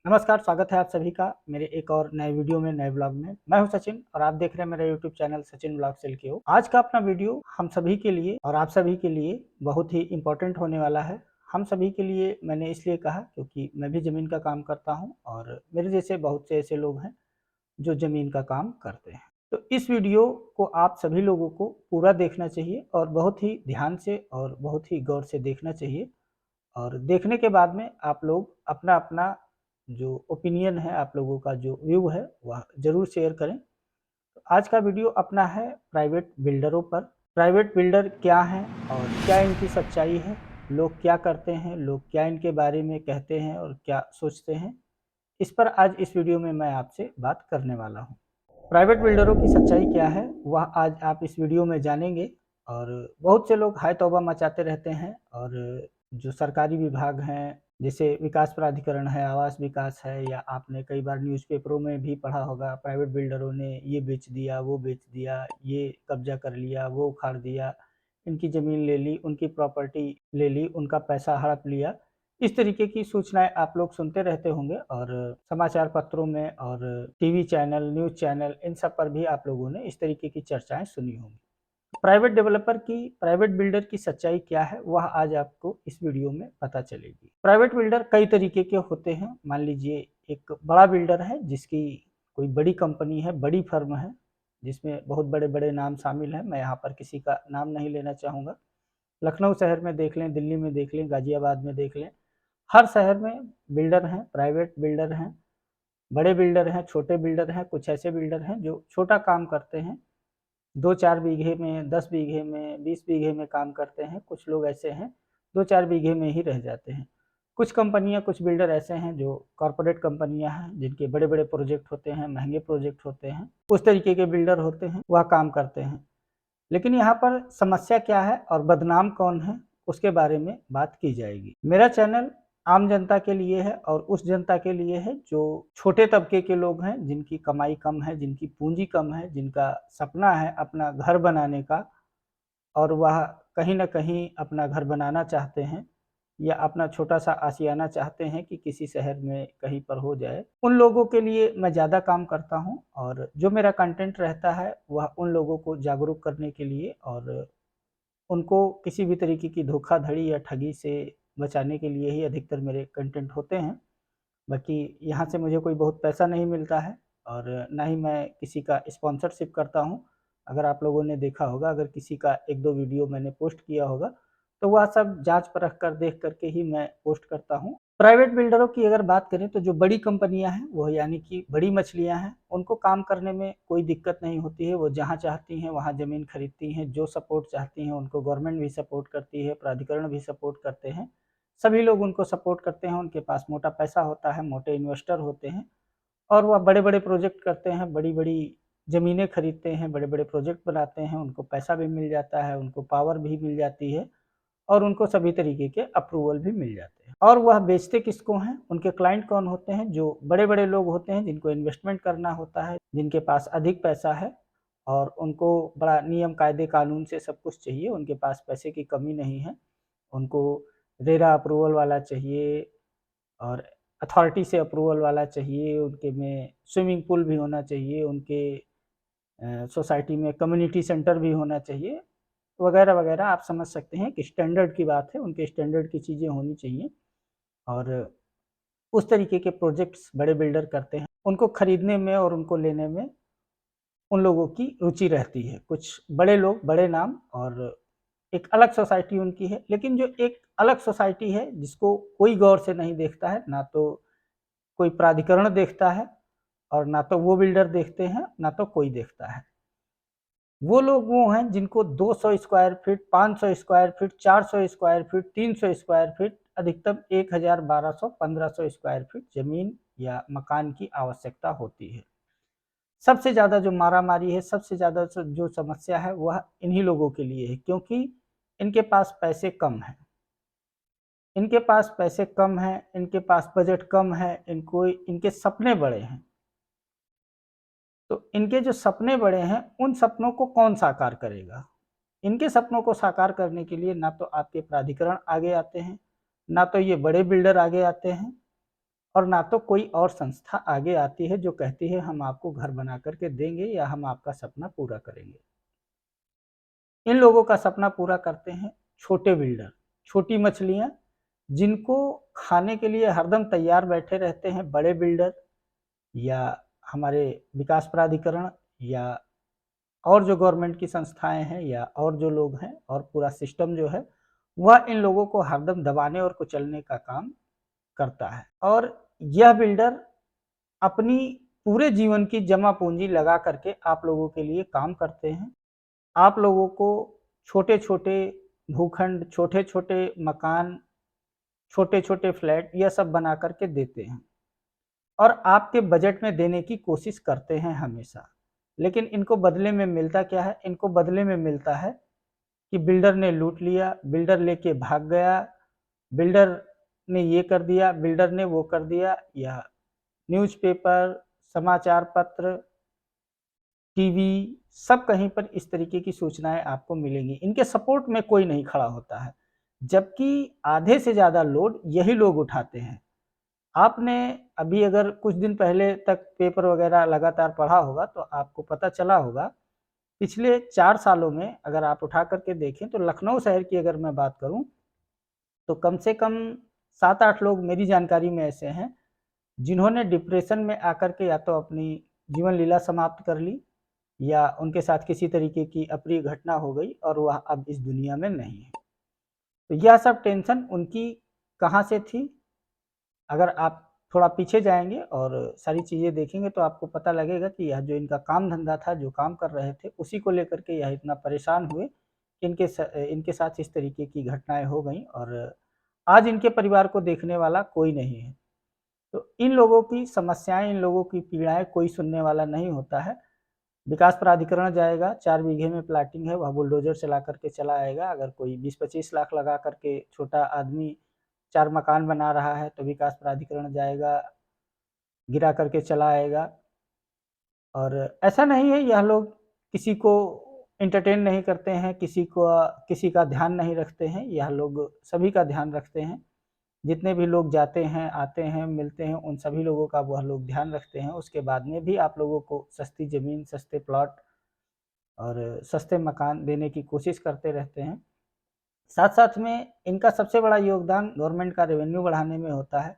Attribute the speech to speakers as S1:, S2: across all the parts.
S1: नमस्कार, स्वागत है आप सभी का मेरे एक और नए वीडियो में, नए ब्लॉग में। मैं हूं सचिन और आप देख रहे हैं मेरा यूट्यूब चैनल सचिन ब्लॉग सेल की ओर। आज का अपना वीडियो हम सभी के लिए और आप सभी के लिए बहुत ही इम्पोर्टेंट होने वाला है। हम सभी के लिए मैंने इसलिए कहा क्योंकि मैं भी ज़मीन का काम करता हूं और मेरे जैसे बहुत से ऐसे लोग हैं जो ज़मीन का काम करते हैं। तो इस वीडियो को आप सभी लोगों को पूरा देखना चाहिए और बहुत ही ध्यान से और बहुत ही गौर से देखना चाहिए। और देखने के बाद में आप लोग अपना-अपना जो ओपिनियन है, आप लोगों का जो व्यू है, वह ज़रूर शेयर करें। तो आज का वीडियो अपना है प्राइवेट बिल्डरों पर। प्राइवेट बिल्डर क्या हैं और क्या इनकी सच्चाई है? लोग क्या करते हैं? लोग क्या इनके बारे में कहते हैं और क्या सोचते हैं? इस पर आज इस वीडियो में मैं आपसे बात करने वाला हूँ। प्राइवेट बिल्डरों की सच्चाई क्या है, वह आज आप इस वीडियो में जानेंगे। और बहुत से लोग हाय तौबा मचाते रहते हैं और जो सरकारी विभाग हैं, जैसे विकास प्राधिकरण है, आवास विकास है, या आपने कई बार न्यूज़पेपरों में भी पढ़ा होगा, प्राइवेट बिल्डरों ने ये बेच दिया, वो बेच दिया, ये कब्जा कर लिया, वो उखाड़ दिया, इनकी ज़मीन ले ली, उनकी प्रॉपर्टी ले ली, उनका पैसा हड़प लिया। इस तरीके की सूचनाएँ आप लोग सुनते रहते होंगे और समाचार पत्रों में और टीवी चैनल, न्यूज़ चैनल, इन सब पर भी आप लोगों ने इस तरीके की चर्चाएँ सुनी होंगी। प्राइवेट बिल्डर की सच्चाई क्या है, वह आज आपको इस वीडियो में पता चलेगी। प्राइवेट बिल्डर कई तरीके के होते हैं। मान लीजिए एक बड़ा बिल्डर है जिसकी कोई बड़ी कंपनी है, बड़ी फर्म है, जिसमें बहुत बड़े-बड़े नाम शामिल हैं। मैं यहाँ पर किसी का नाम नहीं लेना चाहूँगा। लखनऊ शहर में देख लें, दिल्ली में देख लें, गाज़ियाबाद में देख लें, हर शहर में बिल्डर हैं, प्राइवेट बिल्डर हैं, बड़े बिल्डर हैं, छोटे बिल्डर हैं, कुछ ऐसे बिल्डर हैं जो छोटा काम करते हैं, 2-4 बीघे में, 10 बीघे में, 20 बीघे में काम करते हैं। कुछ लोग ऐसे हैं 2-4 बीघे में ही रह जाते हैं। कुछ कंपनियाँ, कुछ बिल्डर ऐसे हैं जो कॉर्पोरेट कंपनियाँ हैं, जिनके बड़े-बड़े प्रोजेक्ट होते हैं, महँगे प्रोजेक्ट होते हैं, उस तरीके के बिल्डर होते हैं, वह काम करते हैं। लेकिन यहाँ पर समस्या क्या है और बदनाम कौन है, उसके बारे में बात की जाएगी। मेरा चैनल आम जनता के लिए है और उस जनता के लिए है जो छोटे तबके के लोग हैं, जिनकी कमाई कम है, जिनकी पूँजी कम है, जिनका सपना है अपना घर बनाने का और वह कहीं न कहीं अपना घर बनाना चाहते हैं या अपना छोटा-सा आशियाना चाहते हैं कि किसी शहर में कहीं पर हो जाए। उन लोगों के लिए मैं ज़्यादा काम करता हूँ और जो मेरा कंटेंट रहता है, वह उन लोगों को जागरूक करने के लिए और उनको किसी भी तरीके की धोखाधड़ी या ठगी से बचाने के लिए ही अधिकतर मेरे कंटेंट होते हैं। बाकी यहाँ से मुझे कोई बहुत पैसा नहीं मिलता है और ना ही मैं किसी का स्पॉन्सरशिप करता हूँ। अगर आप लोगों ने देखा होगा, अगर किसी का 1-2 वीडियो मैंने पोस्ट किया होगा, तो वह सब जाँच-परख कर देख कर के ही मैं पोस्ट करता हूँ। प्राइवेट बिल्डरों की अगर बात करें तो जो बड़ी कंपनियाँ हैं, वो यानी कि बड़ी मछलियाँ हैं, उनको काम करने में कोई दिक्कत नहीं होती है। वो जहाँ चाहती हैं वहाँ ज़मीन खरीदती हैं, जो सपोर्ट चाहती हैं उनको गवर्नमेंट भी सपोर्ट करती है, प्राधिकरण भी सपोर्ट करते हैं। सभी लोग उनको सपोर्ट करते हैं, उनके पास मोटा पैसा होता है, मोटे इन्वेस्टर होते हैं और वह बड़े-बड़े प्रोजेक्ट करते हैं, बड़ी-बड़ी ज़मीनें खरीदते हैं, बड़े-बड़े प्रोजेक्ट बनाते हैं, उनको पैसा भी मिल जाता है, उनको पावर भी मिल जाती है और उनको सभी तरीके के अप्रूवल भी मिल जाते हैं। और वह बेचते किसको हैं? उनके क्लाइंट कौन होते हैं? जो बड़े-बड़े लोग होते हैं, जिनको इन्वेस्टमेंट करना होता है, जिनके पास अधिक पैसा है और उनको बड़ा नियम, कायदे, कानून से सब कुछ चाहिए, उनके पास पैसे की कमी नहीं है। उनको रेरा अप्रूवल वाला चाहिए और अथॉरिटी से अप्रूवल वाला चाहिए, उनके में स्विमिंग पूल भी होना चाहिए, उनके सोसाइटी में कम्युनिटी सेंटर भी होना चाहिए, वगैरह-वगैरह। आप समझ सकते हैं कि स्टैंडर्ड की बात है, उनके स्टैंडर्ड की चीज़ें होनी चाहिए और उस तरीके के प्रोजेक्ट्स बड़े बिल्डर करते हैं। उनको खरीदने में और उनको लेने में उन लोगों की रुचि रहती है। कुछ बड़े लोग, बड़े नाम और एक अलग सोसाइटी उनकी है, लेकिन जो एक अलग सोसाइटी है जिसको कोई गौर से नहीं देखता है, ना तो कोई प्राधिकरण देखता है और ना तो वो बिल्डर देखते हैं, ना तो कोई देखता है। वो लोग वो हैं जिनको 200 square feet, 500 square feet, 400 square feet, 300 square feet, अधिकतम 1000, 1200, 1500 स्क्वायर फीट ज़मीन या मकान की आवश्यकता होती है। सबसे ज़्यादा जो मारा-मारी है, सबसे ज़्यादा जो समस्या है, वह इन्हीं लोगों के लिए है क्योंकि इनके पास पैसे कम हैं। इनके पास पैसे कम हैं, इनके पास बजट कम है, इनके सपने बड़े हैं। तो इनके जो सपने बड़े हैं, उन सपनों को कौन साकार करेगा? इनके सपनों को साकार करने के लिए ना तो आपके प्राधिकरण आगे आते हैं, ना तो ये बड़े बिल्डर आगे आते हैं और ना तो कोई और संस्था आगे आती है जो कहती है हम आपको घर बना करके देंगे या हम आपका सपना पूरा करेंगे। इन लोगों का सपना पूरा करते हैं छोटे बिल्डर, छोटी मछलियाँ, जिनको खाने के लिए हरदम तैयार बैठे रहते हैं बड़े बिल्डर या हमारे विकास प्राधिकरण या और जो गवर्नमेंट की संस्थाएँ हैं या और जो लोग हैं और पूरा सिस्टम जो है, वह इन लोगों को हरदम दबाने और कुचलने का काम करता है। और यह बिल्डर अपनी पूरे जीवन की जमा पूँजी लगा करके आप लोगों के लिए काम करते हैं। आप लोगों को छोटे-छोटे भूखंड, छोटे-छोटे मकान, छोटे-छोटे फ्लैट यह सब बना कर के देते हैं और आपके बजट में देने की कोशिश करते हैं हमेशा। लेकिन इनको बदले में मिलता क्या है? इनको बदले में मिलता है कि बिल्डर ने लूट लिया, बिल्डर लेके भाग गया, बिल्डर ने ये कर दिया, बिल्डर ने वो कर दिया या न्यूज़पेपर, समाचार पत्र, टीवी सब कहीं पर इस तरीके की सूचनाएँ आपको मिलेंगी। इनके सपोर्ट में कोई नहीं खड़ा होता है, जबकि आधे से ज़्यादा लोड यही लोग उठाते हैं। आपने अभी अगर कुछ दिन पहले तक पेपर वगैरह लगातार पढ़ा होगा तो आपको पता चला होगा, पिछले 4 सालों में अगर आप उठा कर के देखें तो लखनऊ शहर की अगर मैं बात करूँ, तो कम से कम 7-8 लोग मेरी जानकारी में ऐसे हैं, जिन्होंने डिप्रेशन में आकर के या तो अपनी जीवन लीला समाप्त कर ली या उनके साथ किसी तरीके की अप्रिय घटना हो गई और वह अब इस दुनिया में नहीं है। तो यह सब टेंशन उनकी कहाँ से थी? अगर आप थोड़ा पीछे जाएँगे और सारी चीज़ें देखेंगे तो आपको पता लगेगा कि यह जो इनका काम-धंधा था, जो काम कर रहे थे, उसी को लेकर के यह इतना परेशान हुए कि इनके साथ इस तरीके की घटनाएँ हो गईं और आज इनके परिवार को देखने वाला कोई नहीं है। तो इन लोगों की समस्याएँ, इन लोगों की पीड़ाएँ कोई सुनने वाला नहीं होता है। विकास प्राधिकरण जाएगा, 4 बीघे में प्लॉटिंग है, वह बुलडोज़र चला कर के चला आएगा। अगर कोई 20-25 लाख लगा कर के छोटा आदमी 4 मकान बना रहा है, तो विकास प्राधिकरण जाएगा, गिरा कर के चला आएगा। और ऐसा नहीं है यह लोग किसी को एंटरटेन नहीं करते हैं, किसी का ध्यान नहीं रखते हैं, यह लोग सभी का ध्यान रखते हैं। जितने भी लोग जाते हैं, आते हैं, मिलते हैं, उन सभी लोगों का वह लोग ध्यान रखते हैं। उसके बाद में भी आप लोगों को सस्ती ज़मीन, सस्ते प्लॉट और सस्ते मकान देने की कोशिश करते रहते हैं। साथ-साथ में इनका सबसे बड़ा योगदान गवर्नमेंट का रेवेन्यू बढ़ाने में होता है।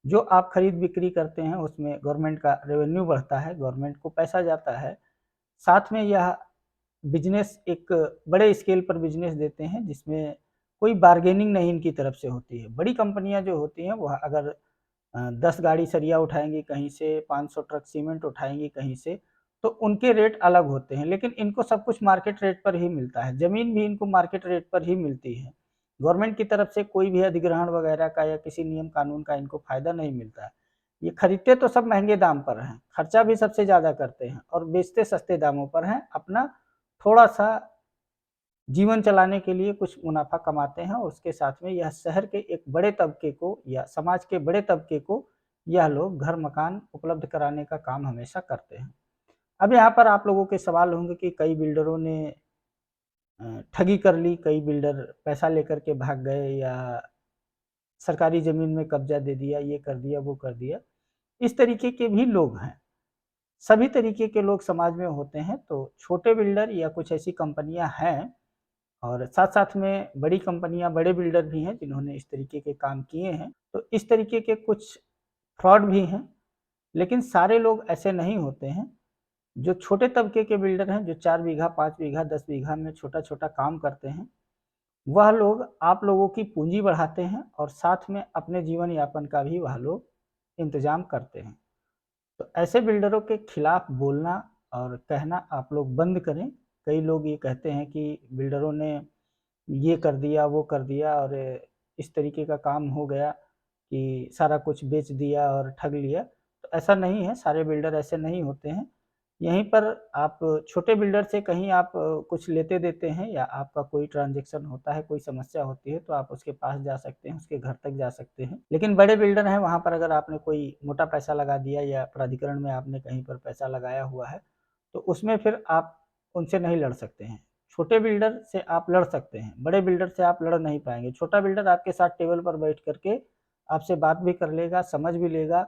S1: जो आप खरीद-बिक्री करते हैं उसमें गवर्नमेंट का रेवेन्यू बढ़ता है, गवर्नमेंट को पैसा जाता है। साथ में यह बिज़नेस एक बड़े स्केल पर बिज़नेस देते हैं जिसमें कोई बार्गेनिंग नहीं इनकी तरफ से होती है। बड़ी कंपनियाँ जो होती हैं वह अगर 10 गाड़ी सरिया उठाएँगी कहीं से, 500 ट्रक सीमेंट उठाएँगी कहीं से, तो उनके रेट अलग होते हैं, लेकिन इनको सब कुछ मार्केट रेट पर ही मिलता है। ज़मीन भी इनको मार्केट रेट पर ही मिलती है। गवर्नमेंट की तरफ से कोई भी अधिग्रहण वगैरह का या किसी नियम कानून का इनको फ़ायदा नहीं मिलता है। ये खरीदते तो सब महँगे दाम पर हैं, खर्चा भी सबसे ज़्यादा करते हैं और बेचते सस्ते दामों पर हैं। अपना थोड़ा-सा जीवन चलाने के लिए कुछ मुनाफ़ा कमाते हैं और उसके साथ में यह शहर के एक बड़े तबके को या समाज के बड़े तबके को यह लोग घर मकान उपलब्ध कराने का काम हमेशा करते हैं। अब यहाँ पर आप लोगों के सवाल होंगे कि कई बिल्डरों ने ठगी कर ली, कई बिल्डर पैसा लेकर के भाग गए या सरकारी ज़मीन में कब्ज़ा दे दिया, ये कर दिया, वो कर दिया। इस तरीके के भी लोग हैं। सभी तरीके के लोग समाज में होते हैं, तो छोटे बिल्डर या कुछ ऐसी कंपनियाँ हैं और साथ-साथ में बड़ी कंपनियाँ, बड़े बिल्डर भी हैं जिन्होंने इस तरीके के काम किए हैं। तो इस तरीके के कुछ फ्रॉड भी हैं, लेकिन सारे लोग ऐसे नहीं होते हैं। जो छोटे तबके के बिल्डर हैं, जो 4 बीघा, 5 बीघा, 10 बीघा में छोटा-छोटा काम करते हैं, वह लोग आप लोगों की पूँजी बढ़ाते हैं और साथ में अपने जीवन यापन का भी वह लोग इंतज़ाम करते हैं। तो ऐसे बिल्डरों के खिलाफ बोलना और कहना आप लोग बंद करें। कई लोग ये कहते हैं कि बिल्डरों ने ये कर दिया, वो कर दिया और इस तरीके का काम हो गया कि सारा कुछ बेच दिया और ठग लिया। तो ऐसा नहीं है, सारे बिल्डर ऐसे नहीं होते हैं। यहीं पर आप छोटे बिल्डर से कहीं आप कुछ लेते-देते हैं या आपका कोई ट्रांज़ैक्शन होता है, कोई समस्या होती है, तो आप उसके पास जा सकते हैं, उसके घर तक जा सकते हैं। लेकिन बड़े बिल्डर हैं, वहाँ पर अगर आपने कोई मोटा पैसा लगा दिया या प्राधिकरण में आपने कहीं पर पैसा लगाया हुआ है, तो उसमें फिर आप उनसे नहीं लड़ सकते हैं। छोटे बिल्डर से आप लड़ सकते हैं, बड़े बिल्डर से आप लड़ नहीं पाएँगे। छोटा बिल्डर आपके साथ टेबल पर बैठ कर के आपसे बात भी कर लेगा, समझ भी लेगा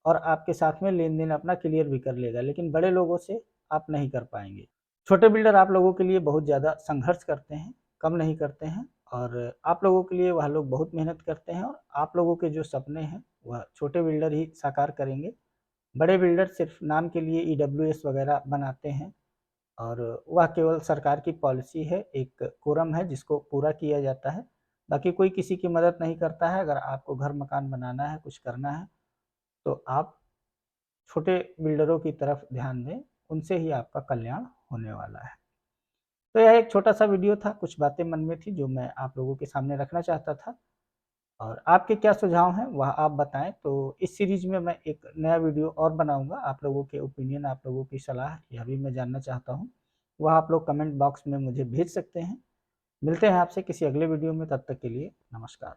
S1: और आपके साथ में लेन देन अपना क्लियर भी कर लेगा, लेकिन बड़े लोगों से आप नहीं कर पाएंगे। छोटे बिल्डर आप लोगों के लिए बहुत ज़्यादा संघर्ष करते हैं, कम नहीं करते हैं, और आप लोगों के लिए वह लोग बहुत मेहनत करते हैं और आप लोगों के जो सपने हैं वह छोटे बिल्डर ही साकार करेंगे। बड़े बिल्डर सिर्फ नाम के लिए ईडब्ल्यूएस वगैरह बनाते हैं और वह केवल सरकार की पॉलिसी है, एक कोरम है जिसको पूरा किया जाता है। बाकी कोई किसी की मदद नहीं करता है। अगर आपको घर मकान बनाना है, कुछ करना है, तो आप छोटे बिल्डरों की तरफ ध्यान दें, उनसे ही आपका कल्याण होने वाला है। तो यह एक छोटा सा वीडियो था, कुछ बातें मन में थी जो मैं आप लोगों के सामने रखना चाहता था, और आपके क्या सुझाव हैं वह आप बताएं। तो इस सीरीज में मैं एक नया वीडियो और बनाऊंगा, आप लोगों के ओपिनियन, आप लोगों की सलाह यह भी मैं जानना चाहता हूं, वह आप लोग कमेंट बॉक्स में मुझे भेज सकते हैं। मिलते हैं आपसे किसी अगले वीडियो में, तब तक के लिए नमस्कार।